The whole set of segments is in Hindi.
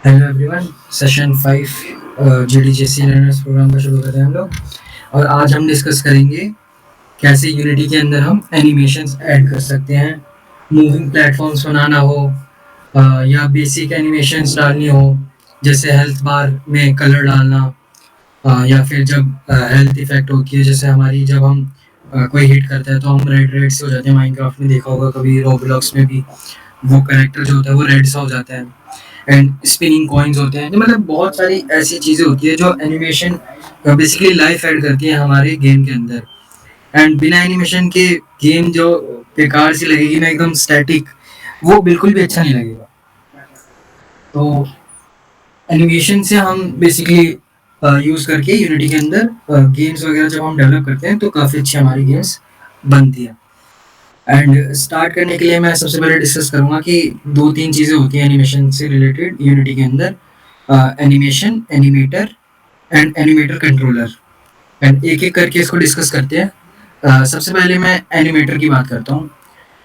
Hello everyone. Session 5 GDJC learners programme का शुरू करते हैं हम लोग। और आज हम डिस्कस करेंगे कैसे यूनिटी के अंदर हम एनिमेशंस ऐड कर सकते हैं। मूविंग प्लेटफॉर्म्स बनाना हो या बेसिक एनिमेशंस डालनी हो, जैसे हेल्थ बार में कलर डालना, या फिर जब हेल्थ इफेक्ट होती है, जैसे हमारी जब हम कोई हिट करता है तो हम रेड रेड से हो जाते हैं। माइनक्राफ्ट में देखा होगा, कभी रोब्लॉक्स में भी वो कैरेक्टर जो होता है वो रेड सा हो जाता है। एंड स्पिनिंग कॉइन्स होते हैं, तो मतलब बहुत सारी ऐसी चीज़ें होती है जो एनिमेशन बेसिकली लाइफ ऐड करती है हमारे गेम के अंदर। एंड बिना एनिमेशन के गेम जो बेकार सी लगेगी ना, एकदम स्टैटिक, वो बिल्कुल भी अच्छा नहीं लगेगा। तो एनिमेशन से हम बेसिकली यूज़ करके यूनिटी के अंदर गेम्स वगैरह जब हम डेवलप करते हैं तो काफ़ी अच्छी हमारी गेम्स बनती है। एंड स्टार्ट करने के लिए मैं सबसे पहले डिस्कस करूँगा कि 2-3 चीज़ें होती हैं एनिमेशन से रिलेटेड यूनिटी के अंदर। Animation, animator and animator controller. And एक-एक करके इसको डिस्कस करते हैं। सबसे पहले मैं एनिमेटर की बात करता हूँ।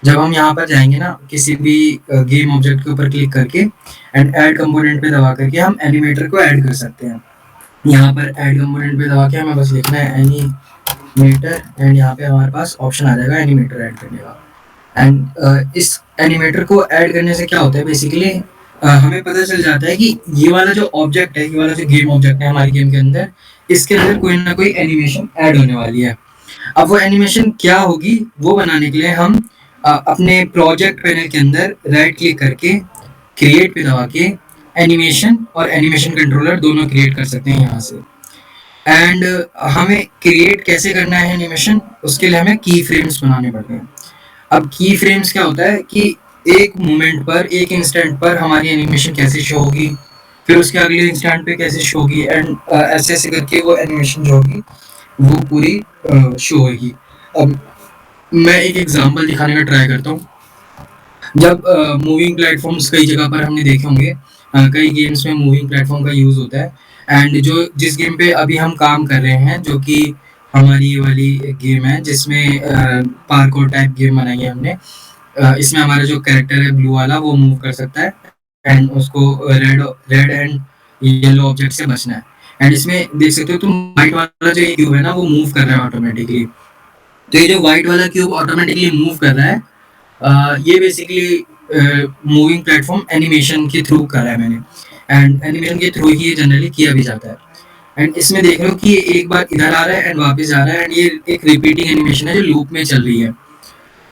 जब हम यहाँ पर जाएँगे ना, किसी भी गेम ऑब्जेक्ट के ऊपर क्लिक करके एंड ऐड कंपोनेंट पे दबा करके हम एनिमेटर को ऐड कर सकते हैं। यहाँ पर ऐड कंपोनेंट पे दबा के हमें बस लिखना है एनिमेटर, एंड यहाँ पे हमारे पास ऑप्शन आ जाएगा एनिमेटर ऐड करने का। एंड इस एनिमेटर को ऐड करने से क्या होता है बेसिकली, हमें पता चल जाता है कि ये वाला जो ऑब्जेक्ट है, ये वाला जो गेम ऑब्जेक्ट है हमारी गेम के अंदर, इसके अंदर कोई ना कोई एनिमेशन ऐड होने वाली है। अब वो एनिमेशन क्या होगी, वो बनाने के लिए हम अपने प्रोजेक्ट पैनल के अंदर राइट क्लिक करके क्रिएट पे दबा के एनिमेशन और एनिमेशन कंट्रोलर दोनों क्रिएट कर सकते हैं यहाँ से। एंड हमें क्रिएट कैसे करना है एनिमेशन, उसके लिए हमें की फ्रेम्स बनाने पड़ते हैं। अब की फ्रेम्स क्या होता है कि एक मोमेंट पर, एक इंस्टेंट पर हमारी एनिमेशन कैसे शो होगी, फिर उसके अगले इंस्टेंट पे कैसे शो होगी, एंड ऐसे ऐसे करके वो एनिमेशन जो होगी वो पूरी शो होगी। अब मैं एक एग्जांपल दिखाने का ट्राई करता हूँ। जब मूविंग प्लेटफॉर्म्स कई जगह पर हमने देखे होंगे, कई गेम्स में मूविंग प्लेटफॉर्म का यूज़ होता है। एंड जो जिस गेम पे अभी हम काम कर रहे हैं, जो कि हमारी ये वाली गेम है जिसमें पार्कोर टाइप गेम बनाई है हमने। इसमें हमारा जो कैरेक्टर है ब्लू वाला, वो मूव कर सकता है एंड उसको red red and yellow object से बचना है। एंड इसमें देख सकते हो तुम, व्हाइट वाला जो क्यूब है ना, वो मूव कर रहा है ऑटोमेटिकली। तो ये जो व्हाइट वाला क्यूब ऑटोमेटिकली मूव कर रहा है, ये बेसिकली मूविंग प्लेटफॉर्म एनिमेशन के थ्रू करा है मैंने। एंड एनिमेशन के थ्रू ही जनरली किया भी जाता है। एंड इसमें देख लो कि ये एक बार इधर आ रहा है एंड वापस जा रहा है, एंड ये एक रिपीटिंग एनिमेशन है जो लूप में चल रही है।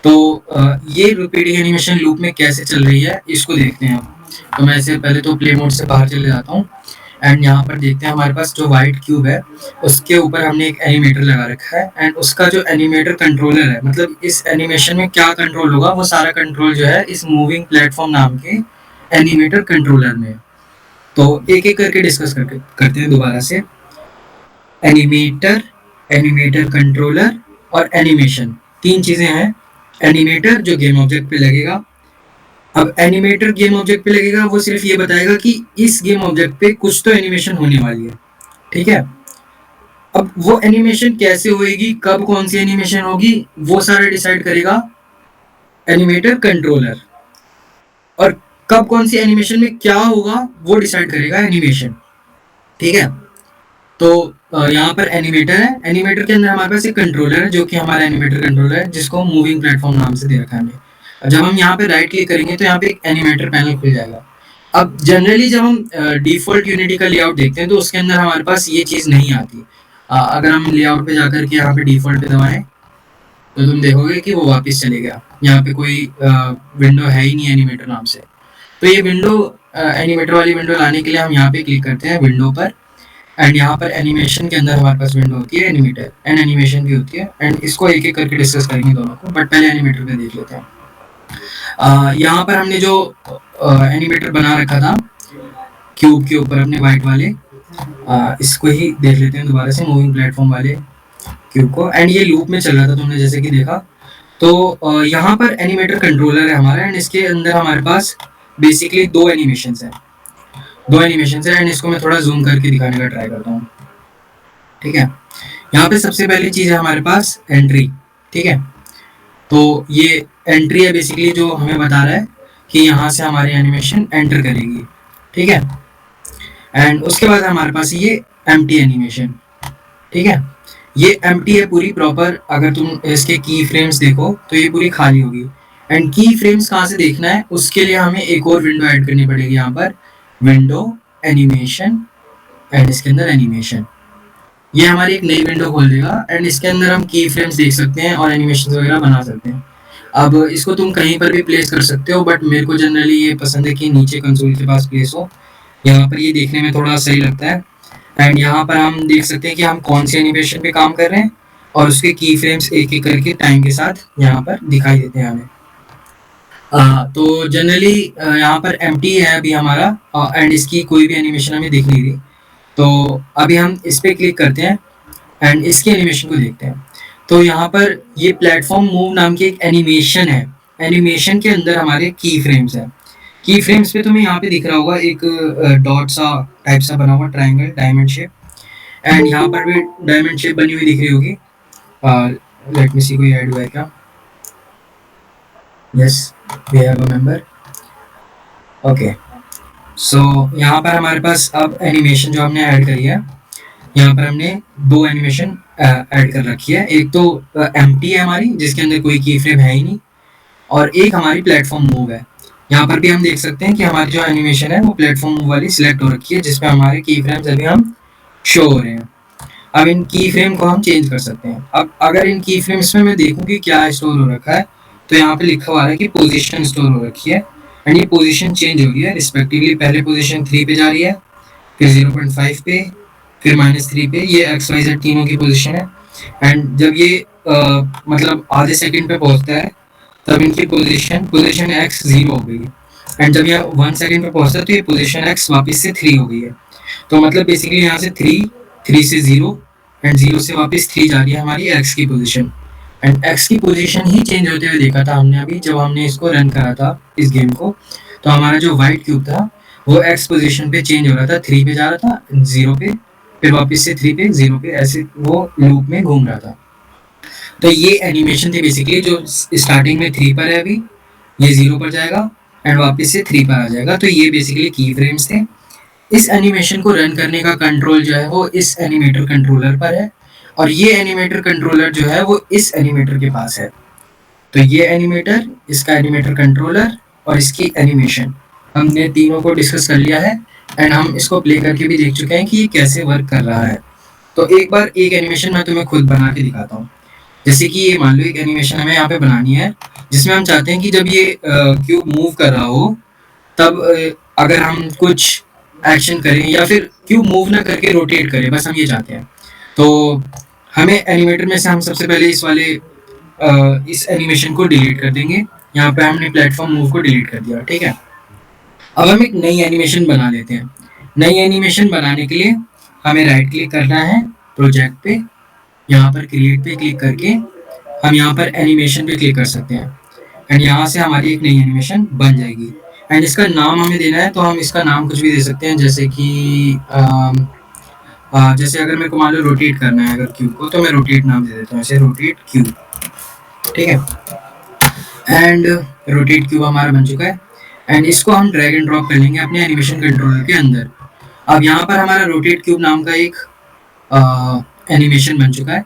तो ये रिपीटिंग एनिमेशन लूप में कैसे चल रही है, इसको देखते हैं हम। तो मैं इसे पहले तो प्ले मोड से बाहर चले जाता हूँ। एंड यहाँ पर देखते हैं हमारे पास जो व्हाइट क्यूब है, उसके ऊपर हमने एक एनिमेटर लगा रखा है। एंड उसका जो एनिमेटर कंट्रोलर है, मतलब इस एनिमेशन में क्या कंट्रोल होगा, वो सारा कंट्रोल जो है इस मूविंग प्लेटफॉर्म नाम के एनिमेटर कंट्रोलर में। तो एक एक करके डिस्कस करके करते हैं दोबारा से। एनिमेटर, एनिमेटर कंट्रोलर और एनिमेशन, तीन चीजें हैं। एनिमेटर जो गेम ऑब्जेक्ट पे लगेगा। अब एनिमेटर गेम ऑब्जेक्ट पे लगेगा, वो सिर्फ ये बताएगा कि इस गेम ऑब्जेक्ट पे कुछ तो एनिमेशन होने वाली है। ठीक है। अब वो एनिमेशन कैसे होएगी, कब कौन सी एनिमेशन होगी, वो सारा डिसाइड करेगा एनिमेटर कंट्रोलर। और कब कौन सी एनिमेशन में क्या होगा, वो डिसाइड करेगा एनिमेशन। ठीक है। तो यहाँ पर एनिमेटर है, एनिमेटर के अंदर हमारे पास एक कंट्रोलर है जो कि हमारा एनिमेटर कंट्रोलर है, जिसको मूविंग प्लेटफॉर्म नाम से दे रखा है हमने। जब हम यहाँ पे राइट क्लिक करेंगे तो यहाँ पे एक एनिमेटर पैनल खुल जाएगा। अब जनरली जब हम डिफॉल्ट यूनिटी का लेआउट देखते हैं तो उसके अंदर हमारे पास ये चीज़ नहीं आती। अगर हम लेआउट पे जाकर के यहाँ पे डिफॉल्ट पे दबाएं तो तुम देखोगे कि वो वापस चले गया। यहाँ पे कोई विंडो है ही नहीं एनिमेटर नाम से। तो ये विंडो, एनिमेटर वाली विंडो लाने के लिए हम यहाँ पे क्लिक करते हैं विंडो पर। एंड यहाँ पर एनिमेशन के अंदर हमारे पास विंडो होती है एनिमेटर एंड एनिमेशन भी होती है। एंड इसको एक एक करके डिस्कस करेंगे दोनों को, बट पहले एनिमेटर पे देख लेते हैं। यहाँ पर हमने जो एनिमेटर बना रखा था क्यूब के ऊपर अपने वाइट वाले, इसको ही देख लेते हैं दोबारा से, मूविंग प्लेटफॉर्म वाले क्यूब को। एंड ये लूप में चल रहा था, तुमने जैसे कि देखा। तो यहाँ पर एनिमेटर कंट्रोलर है हमारा, एंड इसके अंदर हमारे पास बेसिकली दो एनिमेशंस हैं। एंड इसको मैं थोड़ा जूम करके दिखाने का ट्राई करता हूँ। ठीक है। यहाँ पे सबसे पहली चीज़ है हमारे पास एंट्री। ठीक है। तो ये एंट्री है बेसिकली, जो हमें बता रहा है कि यहाँ से हमारी एनिमेशन एंटर करेगी। ठीक है। एंड उसके बाद हमारे पास ये एम्प्टी एनिमेशन, ठीक है। ये एम्प्टी है पूरी प्रॉपर, अगर तुम इसके की फ्रेम्स देखो तो ये पूरी खाली होगी। एंड की फ्रेम्स कहाँ से देखना है, उसके लिए हमें एक और विंडो ऐड करनी पड़ेगी यहाँ पर, विंडो एनिमेशन, एंड इसके अंदर एनिमेशन। ये हमारी एक नई विंडो खोल देगा एंड इसके अंदर हम की फ्रेम्स देख सकते हैं और एनिमेशन वगैरह बना सकते हैं। अब इसको तुम कहीं पर भी प्लेस कर सकते हो, बट मेरे को जनरली ये पसंद है कि नीचे कंसोल के पास प्लेस हो, यहाँ पर ये देखने में थोड़ा सही लगता है। एंड यहाँ पर हम देख सकते हैं कि हम कौन सी एनिमेशन पे काम कर रहे हैं और उसके की फ्रेम्स एक एक करके टाइम के साथ यहाँ पर दिखाई देते हैं हमें। तो जनरली यहाँ पर एम्प्टी है अभी हमारा, एंड इसकी कोई भी एनिमेशन हमें दिख नहीं रही। तो अभी हम इस पर क्लिक करते हैं एंड इसकी एनिमेशन को देखते हैं। तो यहाँ पर ये प्लेटफॉर्म मूव नाम की एक एनिमेशन है, एनिमेशन के अंदर हमारे की फ्रेम्स है। की फ्रेम्स पे तुम्हें यहाँ पे दिख रहा होगा एक डॉट सा टाइप सा बना हुआ ट्रायंगल, डायमंड शेप, एंड यहाँ पर भी डायमंड शेप बनी हुई दिख रही होगी। लेट मी सी कोई ऐड हुआ है क्या? Yes, we have a member. Okay, so यहाँ पर हमारे पास अब एनिमेशन जो हमने ऐड करी है, यहाँ पर हमने दो एनिमेशन ऐड कर रखी है। एक तो एम्प्टी है हमारी जिसके अंदर कोई की फ्रेम है ही नहीं, और एक हमारी प्लेटफॉर्म मूव है। यहाँ पर भी हम देख सकते हैं कि हमारी जो एनिमेशन है वो प्लेटफॉर्म मूव वाली सिलेक्ट हो रखी है, जिसपे हमारे की फ्रेम्स अभी हम शो हो रहे हैं। अब इन की फ्रेम को हम चेंज कर सकते हैं। अब अगर इन की फ्रेम्स में मैं देखूं कि क्या स्टोर हो रखा है, तो यहाँ पे लिखा हुआ है कि पोजीशन स्टोर हो रखी है, एंड ये पोजीशन चेंज हो रही है रिस्पेक्टिवली। पहले पोजीशन 3 पे जा रही है, फिर 0.5 पे, फिर -3 पे। ये XYZ तीनों की पोजीशन है। एंड जब ये मतलब आधे सेकंड पे पहुंचता है, तब इनकी पोजीशन x 0 हो गई है। एंड जब ये 1 सेकंड पे पहुंचता है तो ये पोजीशन x वापस से 3 हो गई है। तो मतलब बेसिकली यहाँ से 3 से 0, एंड 0 से वापस 3 जा रही है हमारी x की पोजीशन। एंड x की पोजीशन ही चेंज होते हुए देखा था हमने अभी जब हमने इसको रन करा था इस गेम को। तो हमारा जो व्हाइट क्यूब था वो x पोजीशन पे चेंज हो रहा था, 3 पे जा रहा था, 0 पे, फिर वापस से 3 पे, 0 पे, ऐसे वो लूप में घूम रहा था। तो ये एनिमेशन थी बेसिकली, जो स्टार्टिंग में 3 पर है, अभी ये 0 पर जाएगा एंड वापस से 3 पर आ जाएगा। तो ये बेसिकली की फ्रेम्स थे। इस एनिमेशन को रन करने का कंट्रोल जो है वो इस एनिमेटर कंट्रोलर पर है, और ये एनिमेटर कंट्रोलर जो है वो इस एनिमेटर के पास है। तो ये एनिमेटर, इसका एनिमेटर कंट्रोलर और इसकी एनिमेशन, हमने तीनों को डिस्कस कर लिया है। एंड हम इसको प्ले करके भी देख चुके हैं कि ये कैसे वर्क कर रहा है। तो एक बार एक एनिमेशन मैं तुम्हें खुद बना के दिखाता हूँ। जैसे कि ये मान लो एक एनिमेशन हमें यहाँ पे बनानी है, जिसमें हम चाहते हैं कि जब ये क्यूब मूव कर रहा हो, तब अगर हम कुछ एक्शन करें या फिर क्यूब मूव ना करके रोटेट करें, बस हम ये चाहते हैं। तो हमें एनिमेटर में से हम सबसे पहले इस एनिमेशन को डिलीट कर देंगे। यहाँ पे हमने प्लेटफॉर्म मूव को डिलीट कर दिया, ठीक है। अब हम एक नई एनिमेशन बना लेते हैं। नई एनिमेशन बनाने के लिए हमें राइट क्लिक करना है प्रोजेक्ट पे, यहाँ पर क्रिएट पे क्लिक करके हम यहाँ पर एनिमेशन पे क्लिक कर सकते हैं, एंड यहाँ से हमारी एक नई एनिमेशन बन जाएगी। एंड इसका नाम हमें देना है, तो हम इसका नाम कुछ भी दे सकते हैं, जैसे कि जैसे अगर मेरे को मान लो रोटेट करना है अगर क्यूब को, तो मैं रोटेट नाम दे देता हूँ, ऐसे रोटेट क्यूब, ठीक है। एंड रोटेट क्यूब हमारा बन चुका है, एंड इसको हम ड्रैग एंड ड्रॉप कर लेंगे अपने एनिमेशन कंट्रोलर के अंदर। अब यहाँ पर हमारा रोटेट क्यूब नाम का एक एनिमेशन बन चुका है,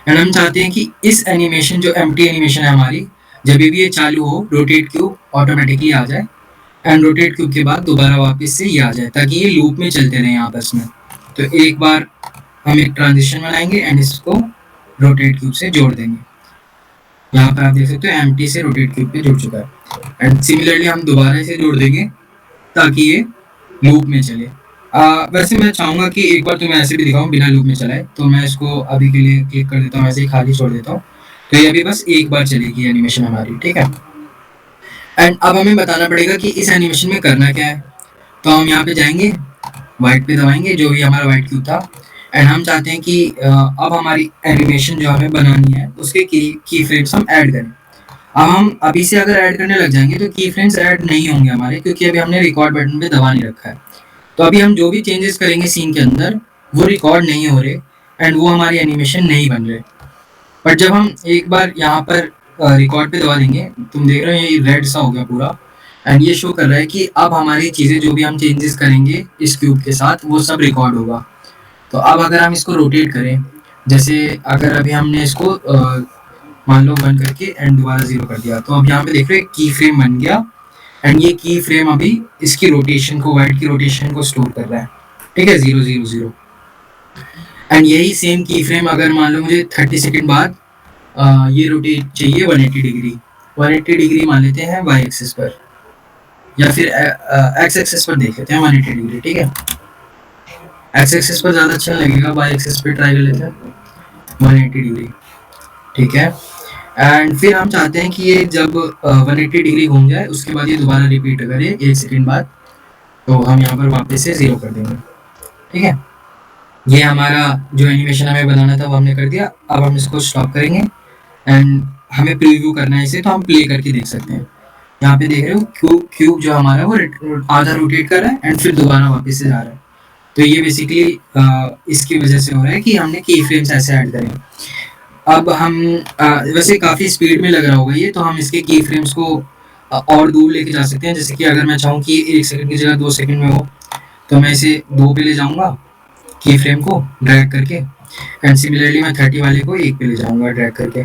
एंड हम चाहते हैं कि इस एनिमेशन जो एम्प्टी एनिमेशन है हमारी, जब भी ये चालू हो रोटेट क्यूब ऑटोमेटिकली आ जाए, एंड रोटेट क्यूब के बाद दोबारा वापस से ये आ जाए, ताकि ये लूप में चलते रहें आपस में। तो एक बार हम एक ट्रांजिशन बनाएंगे एंड इसको रोटेट क्यूब से जोड़ देंगे। यहाँ पर आप देख सकते हो एम्प्टी से रोटेट क्यूब पे जुड़ चुका है, एंड सिमिलरली हम दोबारा इसे जोड़ देंगे ताकि ये लूप में चले। वैसे मैं चाहूँगा कि एक बार तुम्हें ऐसे भी दिखाऊँ बिना लूप में चलाए, तो मैं इसको अभी के लिए क्लिक कर देता हूँ, ऐसे ही खाली छोड़ देता हूँ। तो ये अभी बस एक बार चलेगी एनिमेशन हमारी, ठीक है। एंड अब हमें बताना पड़ेगा कि इस एनिमेशन में करना क्या है। तो हम यहाँ पे जाएंगे, व्हाइट पे दबाएंगे, जो भी हमारा व्हाइट क्यूब था, एंड हम चाहते हैं कि अब हमारी एनिमेशन जो हमें बनानी है उसके की फ्रेम्स हम ऐड करें। अब हम अभी से अगर ऐड करने लग जाएंगे तो की फ्रेम्स ऐड नहीं होंगे हमारे, क्योंकि अभी हमने रिकॉर्ड बटन पे दबा नहीं रखा है। तो अभी हम जो भी चेंजेस करेंगे सीन के अंदर वो रिकॉर्ड नहीं हो रहे, एंड वो हमारी एनिमेशन नहीं बन रहे। बट जब हम एक बार यहाँ पर रिकॉर्ड पे दबा देंगे, तुम देख रहे हो ये रेड सा हो गया पूरा, एंड ये शो कर रहा है कि अब हमारी चीज़ें जो भी हम चेंजेस करेंगे इस क्यूब के साथ वो सब रिकॉर्ड होगा। तो अब अगर हम इसको रोटेट करें, जैसे अगर अभी हमने इसको मान लो 1 करके एंड दोबारा 0 कर दिया, तो अब यहाँ पे देख रहे हो की फ्रेम बन गया एंड ये की फ्रेम अभी इसकी रोटेशन को, वाइट की रोटेशन को स्टोर कर रहा है। ठीक है, 0 0 0। एंड यही सेम की फ्रेम अगर मान लो मुझे 30 सेकंड बाद ये रोटेट चाहिए 180 डिग्री, 180 डिग्री मान लेते हैं वाई एक्सिस पर, या फिर एक्स एक्सिस पर देख लेते हैं 180 डिग्री। ठीक है, एक्स एक्सिस पर ज़्यादा अच्छा लगेगा, वाई एक्सिस पे ट्राई कर लेते हैं 180 डिग्री। ठीक है, एंड फिर हम चाहते हैं कि ये जब 180 डिग्री घूम जाए उसके बाद ये दोबारा रिपीट करे 1 सेकंड बाद, तो हम यहाँ पर वापस से 0 कर देंगे। ठीक है, ये हमारा जो एनिमेशन हमें बनाना था वो हमने कर दिया। अब हम इसको स्टॉप करेंगे एंड हमें प्रीव्यू करना है इसे, तो हम प्ले करके देख सकते हैं। यहाँ पे देख रहे हो क्यूब जो हमारा है वो आधा रोटेट कर रहा है एंड फिर दोबारा वापस से जा रहा है। तो ये बेसिकली इसकी वजह से हो रहा है कि हमने की फ्रेम्स ऐसे ऐड करें। अब हम वैसे काफ़ी स्पीड में लग रहा होगा ये, तो हम इसके की फ्रेम्स को और दूर लेके जा सकते हैं। जैसे कि अगर मैं चाहूँ कि 1 सेकंड की जगह 2 सेकंड में हो, तो मैं इसे 2 पे ले जाऊँगा की फ्रेम को ड्रैग करके, एंड सिमिलरली मैं 30 वाले को 1 पे ले जाऊँगा ड्रैग करके।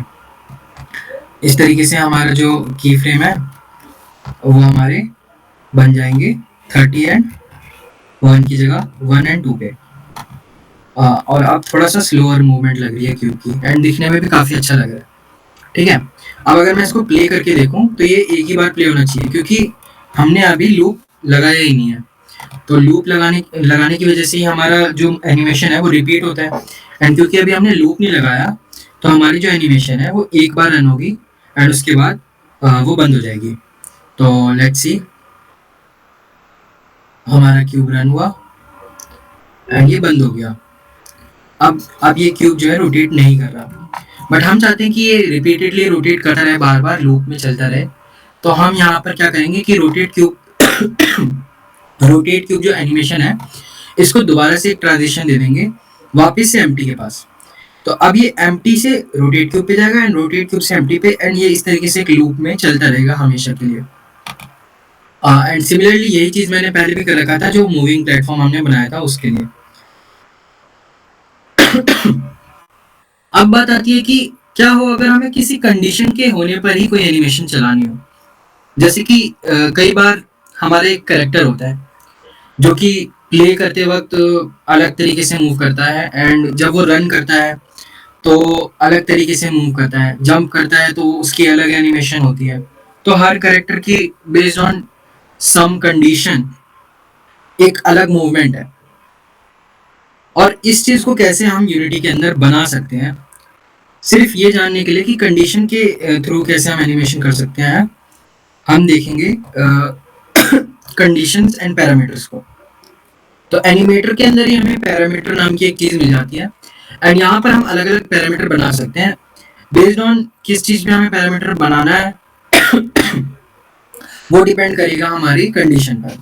इस तरीके से हमारा जो की फ्रेम है वो हमारे बन जाएंगे 30 एंड 1 की जगह 1 एंड 2 पे। और अब थोड़ा सा स्लोअर मूवमेंट लग रही है क्यूब की, एंड दिखने में भी काफ़ी अच्छा लग रहा है। ठीक है, अब अगर मैं इसको प्ले करके देखूं तो ये एक ही बार प्ले होना चाहिए, क्योंकि हमने अभी लूप लगाया ही नहीं है। तो लूप लगाने की वजह से ही हमारा जो एनिमेशन है वो रिपीट होता है, एंड क्योंकि अभी हमने लूप नहीं लगाया तो हमारी जो एनिमेशन है वो एक बार रन होगी एंड उसके बाद वो बंद हो जाएगी। तो लेट्स सी, हमारा क्यूब रन हुआ एंड ये बंद हो गया। अब ये क्यूब जो है रोटेट नहीं कर रहा, बट हम चाहते हैं कि ये रिपीटेडली रोटेट करता रहे, बार बार लूप में चलता रहे। तो हम यहाँ पर क्या करेंगे कि रोटेट क्यूब जो एनिमेशन है इसको दोबारा से एक ट्रांजिशन दे देंगे वापस से एम्प्टी के पास। तो अब ये एम्प्टी से रोटेट क्यूब पे जाएगा एंड रोटेट क्यूब से एम्प्टी पे, एंड ये इस तरीके से एक लूप में चलता रहेगा हमेशा के लिए। एंड सिमिलरली यही चीज़ मैंने पहले भी कर रखा था जो मूविंग प्लेटफॉर्म हमने बनाया था उसके लिए। अब बात आती है कि क्या हो अगर हमें किसी कंडीशन के होने पर ही कोई एनिमेशन चलानी हो। जैसे कि कई बार हमारे एक कैरेक्टर होता है जो कि प्ले करते वक्त अलग तरीके से मूव करता है, एंड जब वो रन करता है तो अलग तरीके से मूव करता है, जंप करता है तो उसकी अलग एनिमेशन होती है। तो हर कैरेक्टर की बेस्ड ऑन सम कंडीशन एक अलग मूवमेंट है, और इस चीज़ को कैसे हम यूनिटी के अंदर बना सकते हैं, सिर्फ ये जानने के लिए कि कंडीशन के थ्रू कैसे हम एनिमेशन कर सकते हैं, हम देखेंगे कंडीशंस एंड पैरामीटर्स को। तो एनिमेटर के अंदर ही हमें पैरामीटर नाम की एक चीज़ मिल जाती है, एंड यहाँ पर हम अलग अलग पैरामीटर बना सकते हैं बेस्ड ऑन किस चीज़ पे हमें पैरामीटर बनाना है वो डिपेंड करेगा हमारी कंडीशन पर।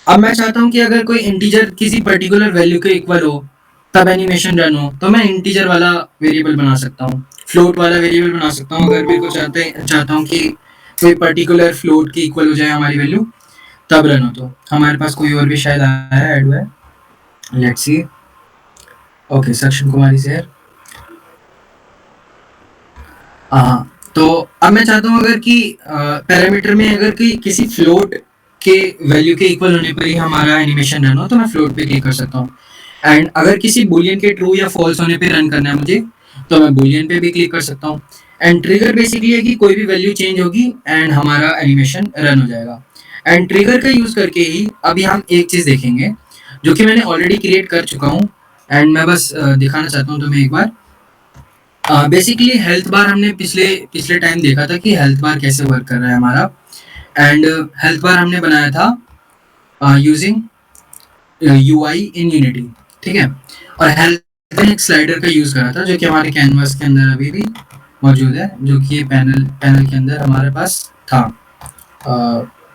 अब मैं चाहता हूँ कि अगर कोई इंटीजर किसी पर्टिकुलर वैल्यू के इक्वल हो तब एनिमेशन रन हो, तो मैं इंटीजर वाला वेरिएबल बना सकता हूँ, फ्लोट वाला वेरिएबल बना सकता हूँ। अगर मेरे को चाहता हूँ कि कोई पर्टिकुलर फ्लोट की इक्वल हो जाए हमारी वैल्यू तब रन हो। तो हमारे पास कोई और भी शायद आया है, ऐड हुआ है, लेट्स सी। ओके, सक्षम कुमारी सर। हाँ, तो अब मैं चाहता हूँ अगर कि पैरामीटर में अगर कि किसी फ्लोट के वैल्यू के इक्वल होने पर ही हमारा एनिमेशन रन हो, तो मैं फ्लोट पे क्लिक कर सकता हूँ। एंड अगर किसी बुलियन के ट्रू या फॉल्स होने पे रन करना है मुझे, तो मैं बुलियन पे भी क्लिक कर सकता हूँ। एंड ट्रिगर बेसिकली है कि कोई भी वैल्यू चेंज होगी एंड हमारा एनिमेशन रन हो जाएगा। एंड ट्रिगर का यूज़ करके ही अभी हम एक चीज़ देखेंगे जो कि मैंने ऑलरेडी क्रिएट कर चुका हूँ, एंड मैं बस दिखाना चाहता हूँ तुम्हें एक बार। बेसिकली हेल्थ बार हमने पिछले टाइम देखा था कि हेल्थ बार कैसे वर्क कर रहा है हमारा, एंड हेल्थ बार हमने बनाया था यूजिंग UI इन यूनिटी। ठीक है, और हेल्थ में एक स्लाइडर का यूज़ करा था जो कि हमारे कैनवास के अंदर अभी भी मौजूद है, जो कि ये पैनल के अंदर हमारे पास था।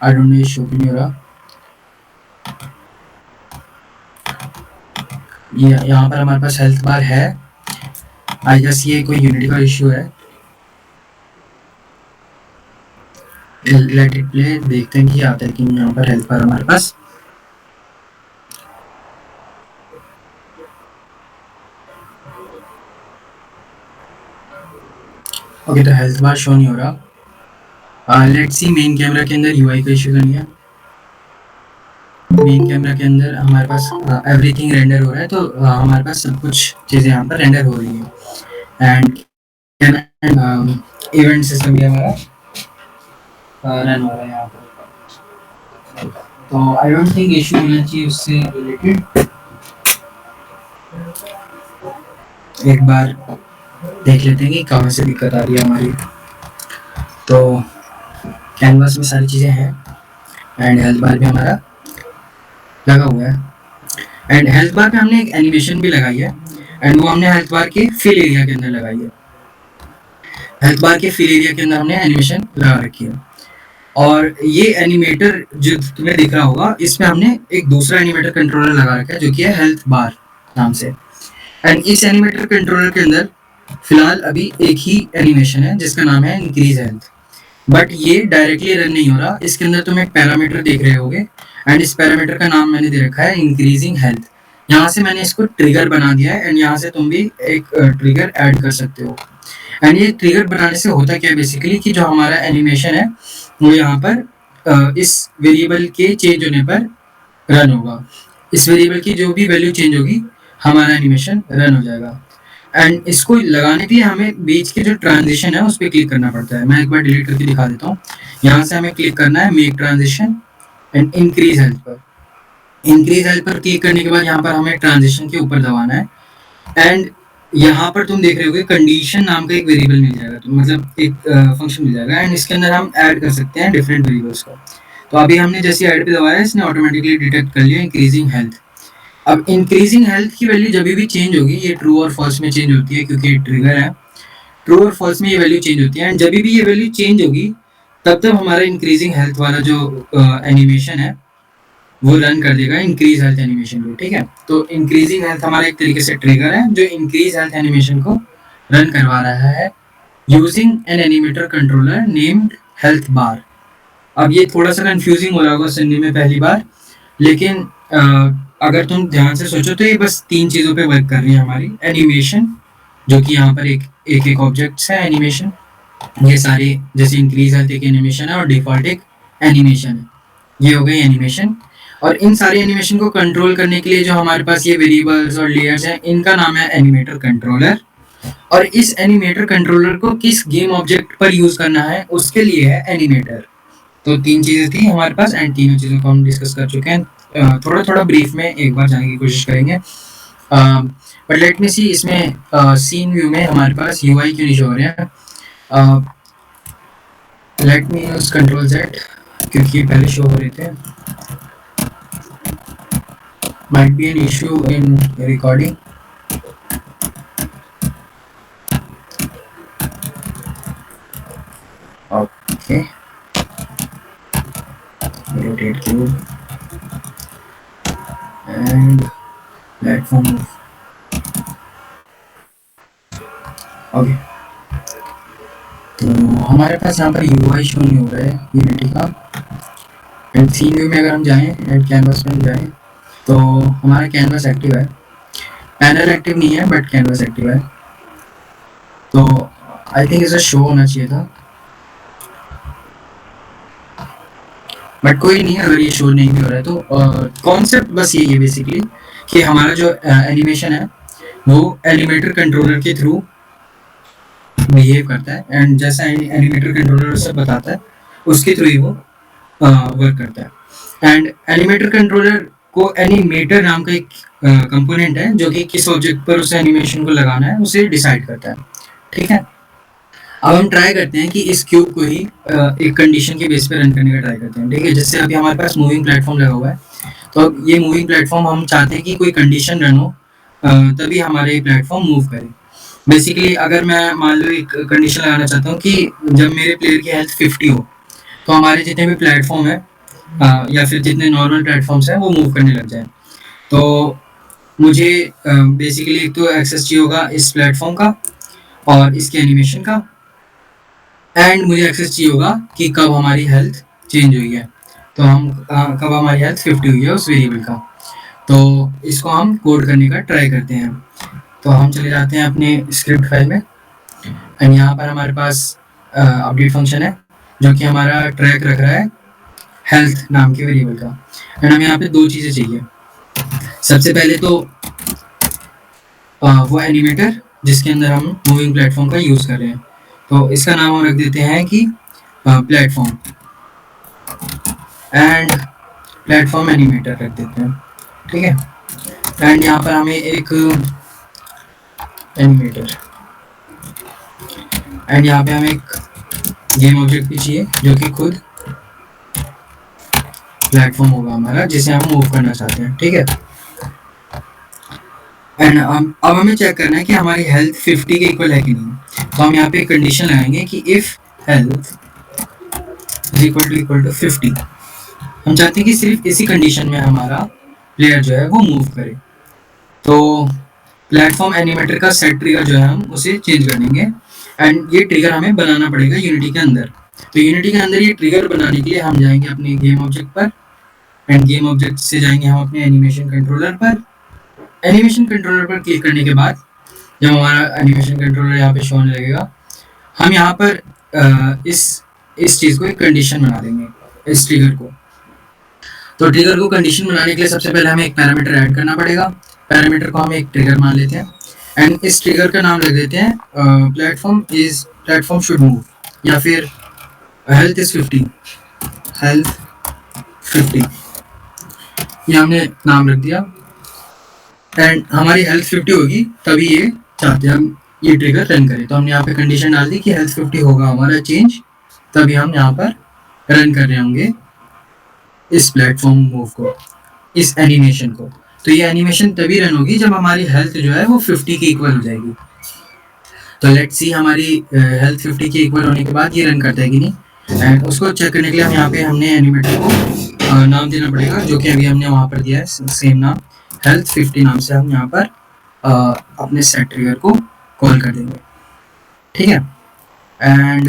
आई डोंट नो ये शो क्यों नहीं हो रहा। ये यहाँ पर हमारे पास हेल्थ बार है, आई गेस ये कोई यूनिटी का इश्यू है। लेट इट प्ले, देखते हैं कि आता है कि नहीं यहाँ पर हेल्थ बार हमारे पास। ओके, तो हेल्थ बार शो नहीं हो रहा। लेट्स सी मेन कैमरा के अंदर यूआई का इशू तो नहीं है। मेन कैमरा के अंदर हमारे पास एवरीथिंग रेंडर हो रहा है, तो हमारे पास सब कुछ चीज़ें यहाँ पर रेंडर हो रही है। एंड इवेंट सिस्टम भी हमारा रन हो रहा है यहाँ पर, तो आई डोंट थिंक इशू होना चाहिए उससे रिलेटेड। एक बार देख लेते हैं कि कहाँ से दिक्कत आ रही है हमारी। तो कैनवास में सारी चीज़ें हैं एंड हेल्थ बार भी हमारा लगा हुआ है। एंड हेल्थ बार पे हमने एक एनिमेशन भी लगाई है एंड वो हमने हेल्थ बार के फिल एरिया के अंदर लगाई है। हेल्थ बार के फिल एरिया के अंदर हमने एनिमेशन लगा रखी है। और ये एनिमेटर जो तुम्हें दिख रहा होगा, इसमें हमने एक दूसरा एनिमेटर कंट्रोलर लगा रखा है जो कि है हेल्थ बार नाम से। एंड इस एनिमेटर कंट्रोलर के अंदर फिलहाल अभी एक ही एनिमेशन है जिसका नाम है इंक्रीज हेल्थ, बट ये डायरेक्टली रन नहीं हो रहा। इसके अंदर तुम एक पैरामीटर देख रहे होगे एंड इस पैरामीटर का नाम मैंने दे रखा है इंक्रीजिंग हेल्थ। यहाँ से मैंने इसको ट्रिगर बना दिया है एंड यहाँ से तुम भी एक ट्रिगर ऐड कर सकते हो। एंड ये ट्रिगर बनाने से होता क्या है बेसिकली कि जो हमारा एनिमेशन है वो यहाँ पर इस वेरिएबल के चेंज होने पर रन होगा। इस वेरिएबल की जो भी वैल्यू चेंज होगी हमारा एनिमेशन रन हो जाएगा। एंड इसको लगाने के लिए हमें बीच के जो ट्रांजिशन है उस पर क्लिक करना पड़ता है। मैं एक बार डिलीट करके दिखा देता हूँ। यहाँ से हमें क्लिक करना है make transition and increase health पर। इंक्रीज हेल्थ पर क्लिक करने के बाद यहाँ पर हमें ट्रांजिशन के ऊपर दबाना है एंड यहाँ पर तुम देख रहे होगे कंडीशन नाम का एक वेरिएबल मिल जाएगा, तो मतलब एक फंक्शन मिल जाएगा एंड इसके अंदर हम ऐड कर सकते हैं डिफरेंट वेरिएबल्स को। तो अभी हमने जैसे ऐड पे दबाया इसने ऑटोमेटिकली डिटेक्ट कर लिया इंक्रीजिंग हेल्थ। अब इंक्रीजिंग हेल्थ की वैल्यू जब भी चेंज होगी, ये ट्रू और फॉल्स में चेंज होती है क्योंकि ये ट्रिगर है। ट्रू और फॉल्स में ये वैल्यू चेंज होती है एंड जब भी ये वैल्यू चेंज होगी तब तब हमारा इंक्रीजिंग हेल्थ वाला जो एनिमेशन है वो रन कर देगा इंक्रीज हेल्थ एनिमेशन को। ठीक है, तो इंक्रीजिंग हेल्थ हमारा एक तरीके से ट्रिगर है जो इंक्रीज हेल्थ एनिमेशन को रन करवा रहा है using an animator controller named health bar. अब ये थोड़ा सा कंफ्यूजिंग हो रहा होगा सुनने में पहली बार, लेकिन अगर तुम ध्यान से सोचो तो ये बस तीन चीज़ों पे वर्क कर रही है हमारी। एनिमेशन जो कि यहाँ पर एक ऑब्जेक्ट्स है एनिमेशन, ये सारे जैसे इंक्रीज हेल्थ एक एनिमेशन है और डिफॉल्ट एक एनिमेशन है, ये हो गई एनिमेशन। और इन सारे एनिमेशन को कंट्रोल करने के लिए जो हमारे पास ये वेरिएबल्स और लेयर्स हैं इनका नाम है एनिमेटर कंट्रोलर। और इस एनिमेटर कंट्रोलर को किस गेम ऑब्जेक्ट पर यूज करना है उसके लिए है एनिमेटर। तो तीन चीजें थी हमारे पास एंड तीनों चीजों को हम डिस्कस कर चुके हैं। थोड़ा थोड़ा ब्रीफ में एक बार जाने की कोशिश करेंगे। बट लेट मी सी इसमें सीन व्यू में हमारे पास यूआई क्यों नहीं शो हो रहे हैं। Let me use control Z क्योंकि पहले शो हो रहे थे। might be an issue in recording. Okay, rotate cube and platform move. Okay, तो हमारे पास यहाँ पर UI शो नहीं हो रहा है यूनिटी का। एंड सीन व्यू में अगर हम जाएं एंड कैनवास में जाएं तो हमारा कैनवास एक्टिव है, पैनल एक्टिव नहीं है बट कैनवास एक्टिव है। तो आई थिंक इसे शो होना चाहिए था, बट कोई नहीं, अगर ये शो नहीं भी हो रहा है तो कॉन्सेप्ट बस यही है बेसिकली कि हमारा जो एनिमेशन है वो एनिमेटर कंट्रोलर के थ्रू बिहेव करता है एंड जैसा एनिमेटर कंट्रोलर उसे बताता है उसके थ्रू ही वो वर्क करता है। एंड एनिमेटर कंट्रोलर को एनिमेटर नाम का एक कंपोनेंट है जो कि किस ऑब्जेक्ट पर उस एनिमेशन को लगाना है उसे डिसाइड करता है। ठीक है, अब हम ट्राई करते हैं कि इस क्यूब को ही एक कंडीशन के बेस पे रन करने का ट्राई करते हैं। ठीक है, जैसे अभी हमारे पास मूविंग प्लेटफॉर्म लगा हुआ है, तो अब ये मूविंग प्लेटफॉर्म हम चाहते हैं कि कोई कंडीशन रन हो तभी हमारा ये प्लेटफॉर्म मूव करे। बेसिकली अगर मैं मान लो एक कंडीशन लगाना चाहता हूँ कि जब मेरे प्लेयर की हेल्थ 50 हो तो हमारे जितने भी प्लेटफॉर्म है या फिर जितने नॉर्मल प्लेटफॉर्म्स हैं वो मूव करने लग जाए। तो मुझे बेसिकली एक तो एक्सेस चाहिए होगा इस प्लेटफॉर्म का और इसके एनिमेशन का, एंड मुझे एक्सेस चाहिए होगा कि कब हमारी हेल्थ चेंज हुई है, तो हम कब हमारी हेल्थ 50 हुई है उस वेरिएबल का। तो इसको हम कोड करने का ट्राई करते हैं। तो हम चले जाते हैं अपने स्क्रिप्ट फाइल में, एंड यहाँ पर हमारे पास अपडेट फंक्शन है जो कि हमारा ट्रैक रख रहा है हेल्थ नाम के वेरिएबल का। एंड हमें यहाँ पे दो चीज़ें चाहिए। सबसे पहले तो वो एनिमेटर जिसके अंदर हम मूविंग प्लेटफॉर्म का यूज़ कर रहे हैं, तो इसका नाम हम रख देते हैं कि प्लेटफॉर्म, एंड प्लेटफॉर्म एनिमेटर रख देते हैं, ठीक है। एंड यहाँ पर हमें एक एनिमेटर, एंड यहाँ पे हमें एक गेम ऑब्जेक्ट भी चाहिए जो कि खुद प्लेटफॉर्म होगा हमारा जिसे हम मूव करना चाहते हैं, ठीक है। एंड अब हमें चेक करना है कि हमारी हेल्थ 50 के इक्वल है कि नहीं। तो हम यहाँ पे एक कंडीशन लगाएंगे कि if health is equal to 50। हम चाहते हैं कि सिर्फ इसी कंडीशन में हमारा प्लेयर जो है वो मूव करे। तो प्लेटफॉर्म एनिमेटर का सेट ट्रिगर जो है हम उसे चेंज कर देंगे, एंड ये ट्रिगर हमें बनाना पड़ेगा यूनिटी के अंदर। तो यूनिटी के अंदर ये ट्रिगर बनाने के लिए हम जाएंगे अपने गेम ऑब्जेक्ट पर, एंड गेम ऑब्जेक्ट से जाएंगे हम अपने एनिमेशन कंट्रोलर पर। एनिमेशन कंट्रोलर पर क्लिक करने के बाद जब हमारा एनिमेशन कंट्रोलर यहाँ पे शो होने लगेगा, हम यहाँ पर इस चीज़ को एक कंडीशन बना देंगे, इस ट्रिगर को। तो ट्रिगर को कंडीशन बनाने के लिए सबसे पहले हमें एक पैरामीटर ऐड करना पड़ेगा। पैरामीटर को हम एक ट्रिगर मान लेते हैं, एंड इस ट्रिगर का नाम रख देते हैं प्लेटफॉर्म शुड मूव, या फिर हेल्थ इज 50, हेल्थ 50, ये हमने नाम रख दिया। एंड हमारी हेल्थ 50 होगी तभी ये चाहते हैं हम ये ट्रिगर रन करें। तो हमने यहाँ पे कंडीशन डाल दी कि हेल्थ 50 होगा हमारा चेंज, तभी हम यहाँ पर रन कर रहे होंगे इस प्लेटफॉर्म मूव को, इस एनिमेशन को। तो ये एनिमेशन तभी रन होगी जब हमारी हेल्थ जो है वो 50 के इक्वल हो जाएगी। तो लेट्स सी हमारी हेल्थ 50 के इक्वल होने के बाद ये रन करता है कि नहीं। एंड उसको चेक करने के लिए हम यहाँ पे हमने एनिमेटर को नाम देना पड़ेगा, जो कि अभी हमने वहाँ पर दिया है सेम नाम, हेल्थ 50 नाम से हम यहाँ पर अपने सेट ट्रिगर को कॉल कर देंगे, ठीक है। एंड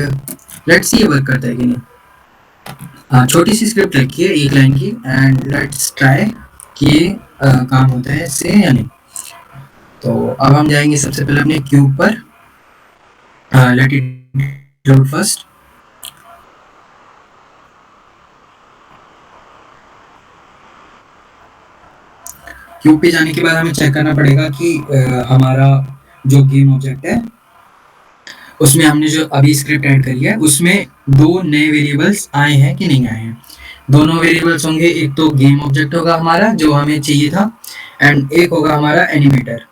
लेट्स सी ये वर्क करता है कि नहीं। छोटी सी स्क्रिप्ट लिखी है एक लाइन की, एंड लेट्स ट्राई कि ये काम होता है इससे या नहीं। तो अब हम जाएंगे सबसे पहले अपने क्यूब पर, let it load first. Cube पे जाने के बाद हमें चेक करना पड़ेगा कि हमारा जो गेम ऑब्जेक्ट है उसमें हमने जो अभी स्क्रिप्ट ऐड करी है उसमें दो नए वेरिएबल्स आए हैं कि नहीं आए हैं। दोनों वेरिएबल्स होंगे, एक तो गेम ऑब्जेक्ट होगा हमारा जो हमें चाहिए था, एंड एक होगा हमारा एनिमेटर।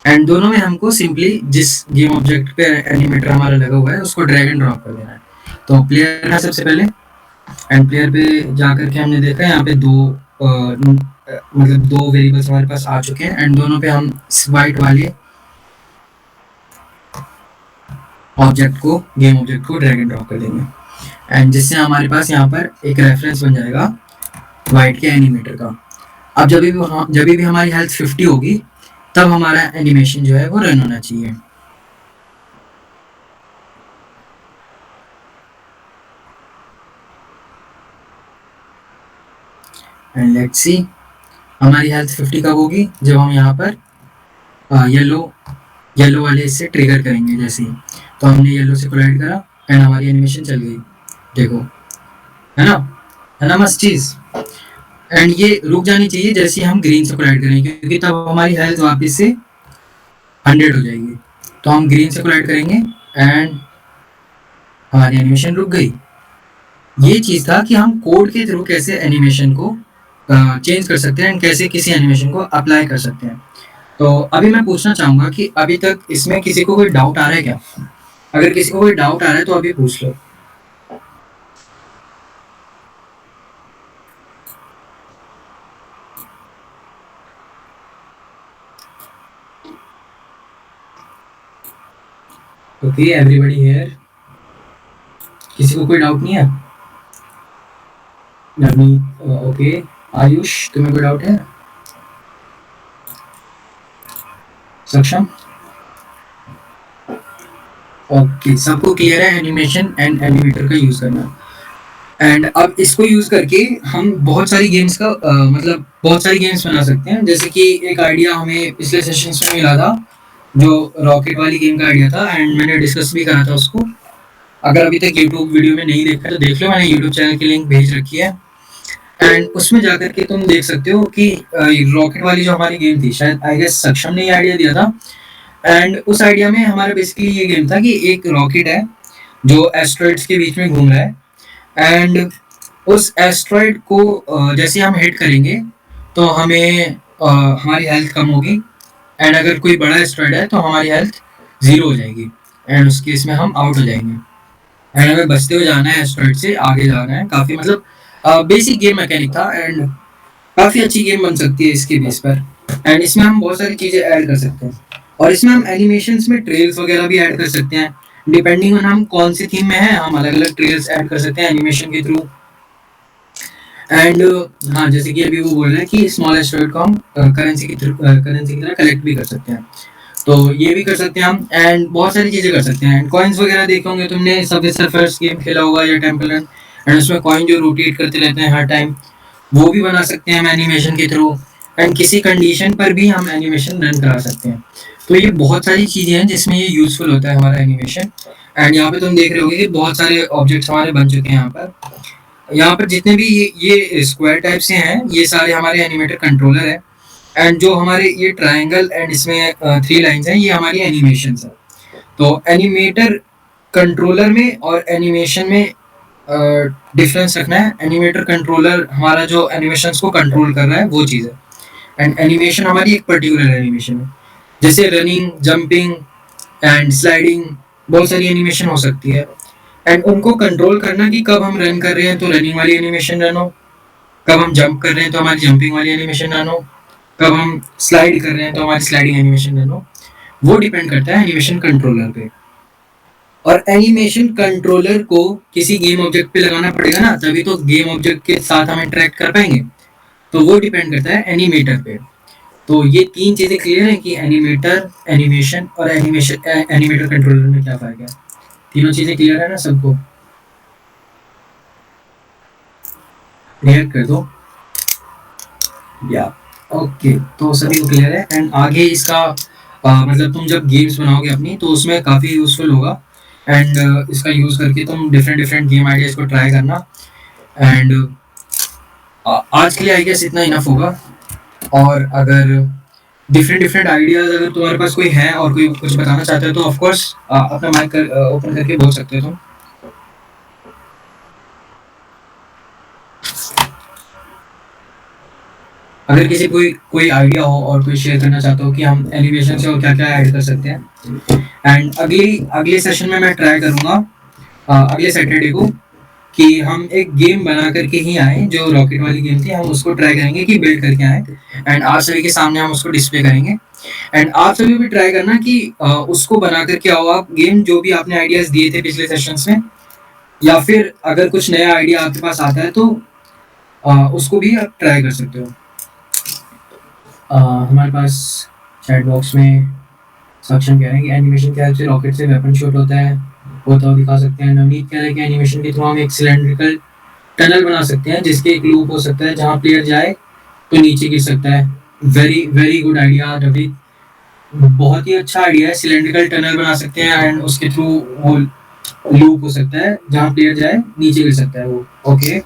एंड दोनों में हमको सिंपली जिस गेम ऑब्जेक्ट पे एनिमेटर हमारा लगा हुआ है उसको ड्रैग एंड ड्रॉप कर देना है। तो प्लेयर है सबसे पहले, एंड प्लेयर पे जाकर के हमने देखा यहाँ पे मतलब दो वेरिएबल्स हमारे पास आ चुके हैं, एंड दोनों पे हम वाइट वाले ऑब्जेक्ट को, गेम ऑब्जेक्ट को ड्रैग एंड ड्रॉप कर देंगे, एंड जिससे हमारे पास यहाँ पर एक रेफरेंस बन जाएगा वाइट के एनिमेटर का। अब जब भी हमारी हेल्थ 50 होगी तब हमारा एनिमेशन जो है वो रन होना चाहिए। एंड लेट्स सी हमारी हेल्थ 50 कब होगी, जब हम यहाँ पर येलो वाले से ट्रिगर करेंगे। जैसे ही तो हमने येलो से कोलाइड करा एंड हमारी एनिमेशन चल गई, देखो है ना मस्त चीज। एंड ये रुक जानी चाहिए जैसे हम ग्रीन से कोलाइड करेंगे, क्योंकि तब हमारी हेल्थ वापस से 100 हो जाएगी। तो हम ग्रीन से कोलाइड करेंगे एंड हमारी एनिमेशन रुक गई। ये चीज था कि हम कोड के थ्रू कैसे एनिमेशन को चेंज कर सकते हैं एंड कैसे किसी एनिमेशन को अप्लाई कर सकते हैं। तो अभी मैं पूछना चाहूंगा कि अभी तक इसमें किसी को कोई डाउट आ रहा है क्या? अगर किसी को कोई डाउट आ रहा है तो अभी पूछ लो। ओके एवरीबॉडी हियर, किसी को कोई डाउट नहीं है? नवनीत, ओके। आयुष, तुम्हें कोई डाउट है? सक्षम, ओके, सबको क्लियर है एनिमेशन एंड एनिमेटर का यूज़ करना। एंड अब इसको यूज़ करके हम बहुत सारी गेम्स का मतलब बहुत सारी गेम्स बना सकते हैं। जैसे कि एक आइडिया हमें पिछले सेशंस में मिला था, जो रॉकेट वाली गेम का आइडिया था एंड मैंने डिस्कस भी करा था उसको। अगर अभी तक यूट्यूब वीडियो में नहीं देखा तो देख लो, मैंने यूट्यूब चैनल की लिंक भेज रखी है। एंड उसमें जाकर के तुम देख सकते हो कि रॉकेट वाली जो हमारी गेम थी, शायद आई गेस सक्षम ने ये आइडिया दिया था। एंड उस आइडिया में हमारा बेसिकली ये गेम था कि एक रॉकेट है जो एस्ट्रॉइड्स के बीच में घूम रहा है। एंड उस एस्ट्रॉइड को जैसे हम हिट करेंगे तो हमें हमारी हेल्थ कम होगी। एंड अगर कोई बड़ा एस्ट्रॉइड है तो हमारी हेल्थ ज़ीरो हो जाएगी एंड उस केस में हम आउट हो जाएंगे। एंड हमें बचते हुए जाना है, एस्ट्रॉइड से आगे जाना है। काफ़ी मतलब बेसिक गेम मैकेनिक था एंड काफ़ी अच्छी गेम बन सकती है इसके बेस पर। एंड इसमें हम बहुत सारी चीज़ें ऐड कर सकते हैं और इसमें हम एनिमेशंस में ट्रेल्स वगैरह भी ऐड कर सकते हैं। डिपेंडिंग ऑन हम कौन सी थीम में है, हम अलग अलग ट्रेल्स ऐड कर सकते हैं एनिमेशन के थ्रू। एंड हाँ, जैसे कि अभी वो बोल रहे हैं कि स्मॉल एस्ट्रॉइड को हम करेंसी की तरह कलेक्ट भी कर सकते हैं, तो ये भी कर सकते हैं हम। एंड बहुत सारी चीज़ें कर सकते हैं। एंड कॉइन्स वगैरह देखे होंगे तुमने, सबवे सर्फर्स गेम खेला होगा या टेम्पल रन, एंड उसमें कॉइन जो रोटेट करते रहते हैं हर टाइम, वो भी बना सकते हैं हम एनिमेशन के थ्रू। एंड किसी कंडीशन पर भी हम एनिमेशन रन करा सकते हैं। तो ये बहुत सारी चीज़ें हैं जिसमें ये यूज़फुल होता है हमारा एनिमेशन। एंड यहाँ पे तुम देख रहे होगे कि बहुत सारे ऑब्जेक्ट्स हमारे बन चुके हैं यहाँ पर। यहाँ पर जितने भी ये स्क्वायर टाइप से हैं, ये सारे हमारे एनिमेटर कंट्रोलर है। एंड जो हमारे ये ट्रायंगल एंड इसमें थ्री लाइंस हैं, ये हमारी एनिमेशंस है। तो एनिमेटर कंट्रोलर में और एनिमेशन में डिफरेंस रखना है। एनिमेटर कंट्रोलर हमारा जो एनिमेशंस को कंट्रोल कर रहा है वो चीज़ है, एंड एनिमेशन हमारी एक पर्टिकुलर एनिमेशन है। जैसे रनिंग, जंपिंग एंड स्लाइडिंग, बहुत सारी एनिमेशन हो सकती है। एंड उनको कंट्रोल करना कि कब हम रन कर रहे हैं तो रनिंग वाली एनिमेशन रन हो, कब हम जंप कर रहे हैं तो हमारी जंपिंग वाली एनिमेशन रन हो, कब हम स्लाइड कर रहे हैं तो हमारी स्लाइडिंग एनिमेशन रन हो, वो डिपेंड करता है एनिमेशन कंट्रोलर पे। और एनिमेशन कंट्रोलर को किसी गेम ऑब्जेक्ट पे लगाना पड़ेगा ना, तभी तो गेम ऑब्जेक्ट के साथ हम इंटरेक्ट कर पाएंगे। तो वो डिपेंड करता है एनिमेटर पे। तो ये तीन चीज़ें क्लियर है कि एनिमेटर, एनिमेशन और एनिमेटर कंट्रोलर में क्या फ़र्क है। तीनों चीज़ें क्लियर है ना सबको? रिएक्ट कर दो या ओके, तो सभी को क्लियर है। एंड आगे इसका मतलब तुम जब गेम्स बनाओगे अपनी तो उसमें काफ़ी यूज़फुल होगा। एंड इसका यूज़ करके तुम डिफरेंट डिफरेंट गेम आइडियाज़ को ट्राई करना। एंड आज के लिए आई गेस इतना इनफ होगा। और अगर डिफरेंट डिफरेंट आइडियाज़ अगर तुम्हारे पास कोई है और कोई कुछ बताना चाहते हो तो ऑफ कोर्स अपना माइक ओपन करके बोल सकते हो तुम। अगर किसी कोई कोई आइडिया हो और कोई शेयर करना चाहते हो कि हम एनिमेशन से और क्या क्या ऐड कर सकते हैं। एंड अगले सेशन में मैं ट्राई करूँगा अगले सैटरडे को कि हम एक गेम बना करके ही आए, जो रॉकेट वाली गेम थी हम उसको ट्राई करेंगे कि बिल्ड करके आए। एंड आप सभी के सामने हम उसको डिस्प्ले करेंगे। एंड आप सभी भी ट्राई करना कि उसको बना करके आओ आप गेम, जो भी आपने आइडियाज़ दिए थे पिछले सेशंस में। या फिर अगर कुछ नया आइडिया आपके पास आता है तो उसको भी आप ट्राई कर सकते हो। हमारे पास चैट बॉक्स में सक्षम कह रहे हैं कि एनिमेशन की हेल्प से रॉकेट से वेपन शूट होता है, वो तो दिखा सकते हैं। नवनीत कह रहे हैं कि एनिमेशन के थ्रू हम एक सिलेंड्रिकल टनल बना सकते हैं जिसके एक लूप हो सकता है, जहाँ प्लेयर जाए तो नीचे गिर सकता है। Very very good idea Navneet, बहुत ही अच्छा आइडिया है। सिलेंड्रिकल टनल बना सकते हैं एंड उसके थ्रू वो लूप हो सकता है, जहाँ प्लेयर जाए नीचे गिर सकता है वो। ओके,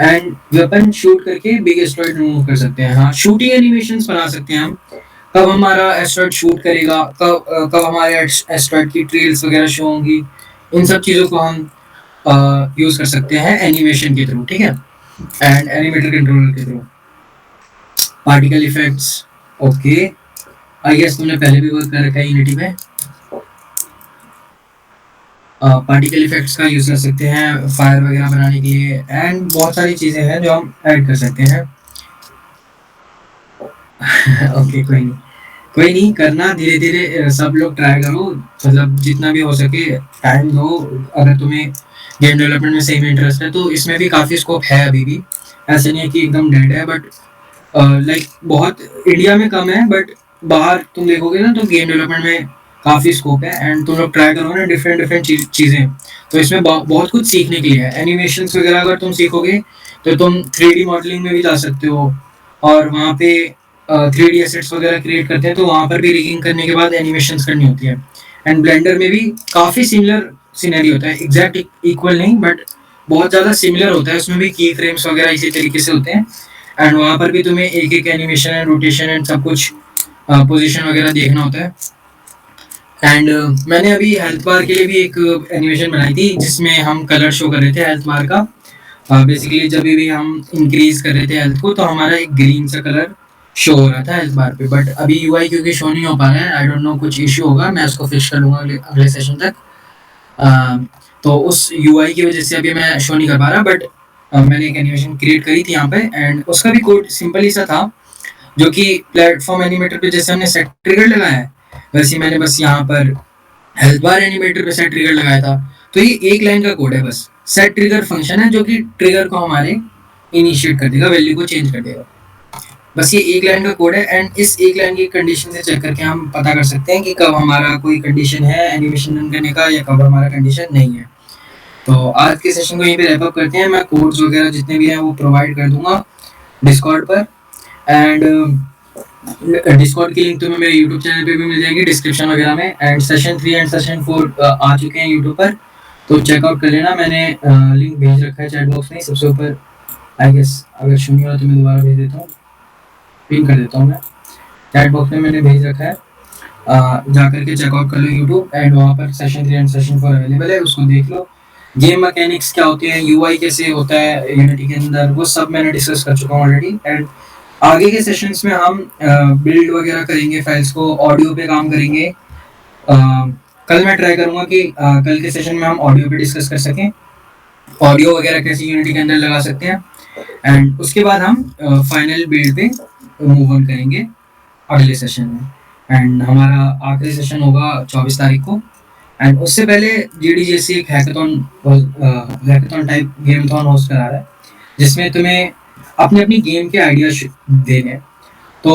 एंड वेपन शूट करके बिग एस्ट्रॉइड रिमूव कर सकते हैं। हाँ, शूटिंग एनिमेशंस बना सकते हैं हम, कब हमारा एस्ट्रॉइड शूट करेगा, कब हमारे एस्ट्रॉइड की ट्रेल्स वगैरह शो होंगी, इन सब चीज़ों को हम यूज़ कर सकते हैं एनिमेशन के थ्रू, ठीक है, एंड एनिमेटर कंट्रोलर के through. Particle effects, okay, I guess तुमने पहले भी वर्क कर रखा है यूनिटी में। पार्टिकल इफेक्ट्स का यूज़ कर सकते हैं फायर वगैरह बनाने के लिए। एंड बहुत सारी चीज़ें हैं जो हम ऐड कर सकते हैं। ओके, कोई नहीं, करना धीरे धीरे, सब लोग ट्राई करो, मतलब जितना भी हो सके टाइम दो। अगर तुम्हें गेम डेवलपमेंट में सही में इंटरेस्ट है तो इसमें भी काफ़ी स्कोप है अभी भी, ऐसे नहीं है कि एकदम डेड है। बट लाइक बहुत इंडिया में कम है, बट बाहर तुम देखोगे ना तो गेम डेवलपमेंट में काफ़ी स्कोप है एंड तुम लोग ट्राई करो ना डिफरेंट डिफरेंट चीज़ें, तो इसमें बहुत कुछ सीखने के लिए है। एनिमेशंस वगैरह अगर तुम सीखोगे तो तुम 3D मॉडलिंग में भी जा सकते हो, और वहाँ पे 3D एसेट्स वगैरह क्रिएट करते हैं तो वहाँ पर भी रिगिंग करने के बाद एनिमेशंस करनी होती है। एंड ब्लेंडर में भी काफ़ी सिमिलर सिनेरियो होता है, एग्जैक्ट इक्वल नहीं बट बहुत ज़्यादा सिमिलर होता है, उसमें भी की फ्रेम्स वगैरह इसी तरीके से होते हैं। एंड वहाँ पर भी तुम्हें एक एक एनिमेशन एंड रोटेशन एंड सब कुछ पोजीशन वगैरह देखना होता है। एंड मैंने अभी हेल्थ बार के लिए भी एक एनिमेशन बनाई थी जिसमें हम कलर शो कर रहे थे हेल्थ बार का। बेसिकली जब भी हम इंक्रीज कर रहे थे हेल्थ को तो हमारा एक ग्रीन सा कलर शो हो रहा था हेल्थ बार पे, बट अभी यूआई क्योंकि शो नहीं हो पा रहा है, आई डोंट नो कुछ इश्यू होगा, मैं उसको फिक्स कर लूंगा अगले सेशन तक। अ, तो उस यूआई की वजह से अभी मैं शो नहीं कर पा रहा, बट मैंने एक एनिमेशन क्रिएट करी थी यहाँ पे एंड उसका भी कोड सिंपल ही सा था, जो कि प्लेटफॉर्म एनिमेटर पे जैसे हमने सेट ट्रिगर लगाया है वैसे ही मैंने बस यहाँ पर हेल्थ बार एनिमेटर पे सेट ट्रिगर लगाया था। तो ये एक लाइन का कोड है, बस सेट ट्रिगर फंक्शन है जो कि ट्रिगर को हमारे इनिशिएट कर देगा, वैल्यू को चेंज कर देगा। बस ये एक लाइन का कोड है एंड इस एक लाइन की कंडीशन से चेक करके हम पता कर सकते हैं कि कब हमारा कोई कंडीशन है एनिमेशन रन करने का या कब हमारा कंडीशन नहीं है। तो आज के सेशन को यहीं पे रैप अप करते हैं। मैं कोड्स वगैरह जितने भी हैं वो प्रोवाइड कर दूंगा डिस्कॉर्ड पर, एंड डिस्कॉर्ड की लिंक तुम्हें मेरे यूट्यूब चैनल पे भी मिल जाएगी डिस्क्रिप्शन वगैरह में। एंड सेशन 3 एंड सेशन 4 आ चुके हैं यूट्यूब पर, तो चेकआउट कर लेना। मैंने लिंक भेज रखा है चैट बॉक्स में सबसे ऊपर, आई गेस अगर शो नहीं हो रहा तो मैं दोबारा भेज देता हूँ, पिन कर देता हूँ मैं। चैट बॉक्स में मैंने भेज रखा है, जा करके चेकआउट कर लो यूट्यूब, एंड वहाँ पर सेशन 3 एंड सेशन 4 अवेलेबल है, उसको देख लो। गेम मैकेनिक्स क्या होते हैं, यूआई कैसे होता है यूनिटी के अंदर, वो सब मैंने डिस्कस कर चुका हूँ ऑलरेडी। एंड आगे के सेशंस में हम बिल्ड वगैरह करेंगे, फाइल्स को ऑडियो पे काम करेंगे। कल मैं ट्राई करूँगा कि कल के सेशन में हम ऑडियो पे डिस्कस कर सकें, ऑडियो वगैरह कैसे यूनिटी के अंदर लगा सकते हैं। एंड उसके बाद हम फाइनल बिल्ड पे मूव ऑन करेंगे अगले सेशन में। एंड हमारा आखिरी सेशन होगा 24 तारीख को। एंड उससे पहले जीडीजेसी एक हैकाथॉन टाइप गेमथॉन होस्ट करा रहा है, जिसमें तुम्हें अपने अपनी गेम के आइडियाज देने हैं। तो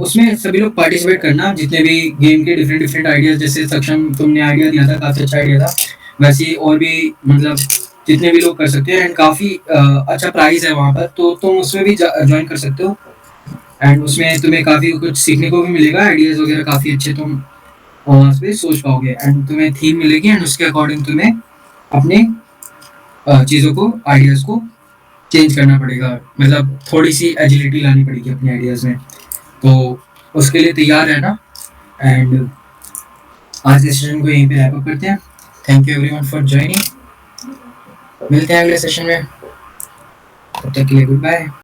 उसमें सभी लोग पार्टिसिपेट करना, जितने भी गेम के डिफरेंट डिफरेंट आइडियाज, जैसे सक्षम तुमने आइडिया दिया था काफ़ी अच्छा आइडिया था, वैसे ही और भी मतलब जितने भी लोग कर सकते हैं। एंड काफ़ी अच्छा प्राइस है वहाँ पर, तो तुम उसमें भी ज्वाइन कर सकते हो। एंड उसमें तुम्हें काफ़ी कुछ सीखने को भी मिलेगा, आइडियाज़ वगैरह काफ़ी अच्छे तुम वहाँ पे सोच पाओगे, एंड तुम्हें थीम मिलेगी एंड उसके अकॉर्डिंग तुम्हें अपने चीज़ों को, आइडियाज़ को चेंज करना पड़ेगा, मतलब थोड़ी सी एजिलिटी लानी पड़ेगी अपने आइडियाज़ में। तो उसके लिए तैयार रहना। एंड आज के सेशन को यहीं पे रैप अप करते हैं। Thank you everyone for joining, मिलते हैं अगले सेशन में, तब तक के लिए गुड बाय।